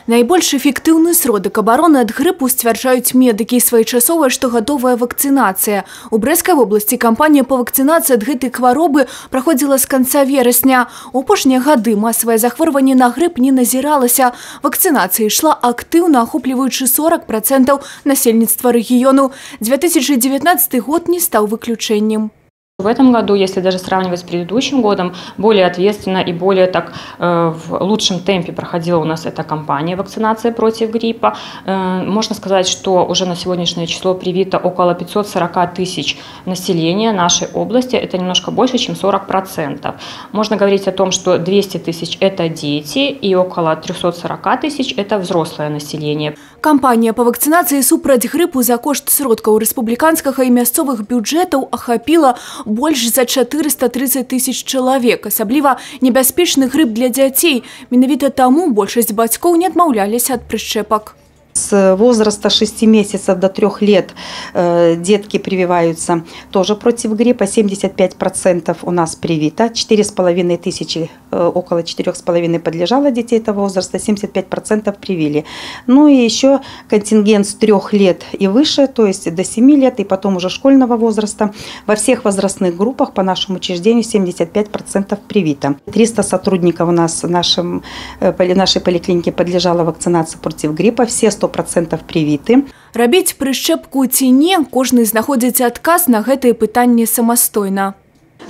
Найбольш эфектыўны сродак абароны ад грыпу сцвярджаюць медыкі, своечасовая штогадовая вакцынацыя. У Брэскай вобласці кампанія па вакцынацыі ад гэтай хваробы праходзіла з канца верасня. У апошнія гады масавае захворванне на грып не назіралася. Вакцынацыя ішла актыўна, ахопліваючы 40% насельніцтва рэгіёну. 2019 год не стаў выключэннем. В этом году, если даже сравнивать с предыдущим годом, более ответственно и более так в лучшем темпе проходила у нас эта кампания вакцинации против гриппа. Можно сказать, что уже на сегодняшнее число привито около 540 тысяч населения нашей области. Это немножко больше, чем 40%. Можно говорить о том, что 200 тысяч – это дети и около 340 тысяч – это взрослое население. Кампанія па вакцынацыі супраць грыпу за кошт сродкаў рэспубліканскага і мясцовых бюджэтаў ахапіла больш за 430 тысяч чалавек. Асабліва небяспечны грып для дзяцей. Менавіта таму большасць бацькоў не адмаўляліся ад прышчэпак. С возраста 6 месяцев до 3 лет детки прививаются тоже против гриппа. 75% у нас привито. 4,5 тысячи, около 4,5 подлежало детей этого возраста, 75% привили. Ну и еще контингент с 3 лет и выше, то есть до 7 лет и потом уже школьного возраста. Во всех возрастных группах по нашему учреждению 75% привито. 300 сотрудников у нас в нашей поликлинике подлежало вакцинации против гриппа. Все 100% привиты. Рабіць прышчэпку ці не, кожны знаходзіць адказ на гэтае пытанне самастойна.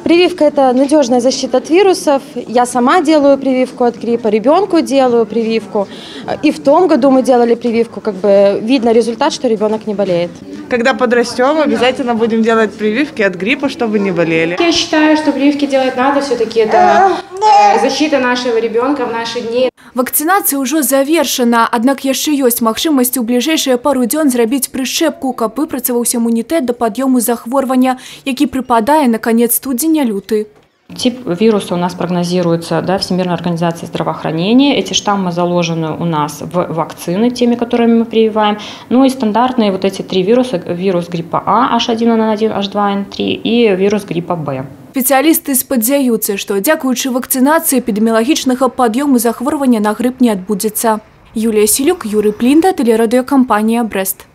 Прививка – это надежная защита от вирусов. Я сама делаю прививку от гриппа, ребенку делаю прививку. И в том году мы делали прививку, как бы видно результат, что ребенок не болеет. Когда подрастем, обязательно будем делать прививки от гриппа, чтобы не болели. Я считаю, что прививки делать надо, все-таки это защита нашего ребенка в наши дни. Вакцинация уже завершена, однако яшчэ ёсць магчымасць у бліжэйшыя пару дзён зрабіць прышчэпку, каб выпрацаваўся імунітэт да пад'ёму захворвання, які прыпадае на канец студзеня-люты. Тип вируса у нас прогнозируется, да, Всемирной организацией здравоохранения. Эти штаммы заложены у нас в вакцины, теми, которыми мы прививаем. Ну и стандартные вот эти 3 вируса: вирус гриппа А, H1N1, H2N3 и вирус гриппа Б. Спецыялісты спадзяюцца, што дзякуючы вакцынацыі эпідэміялагічнага пад'ёму захворвання на грып не адбудзецца. Юлія Сілюк, Юрый Плінда, тэлерадыёкампанія Брэст.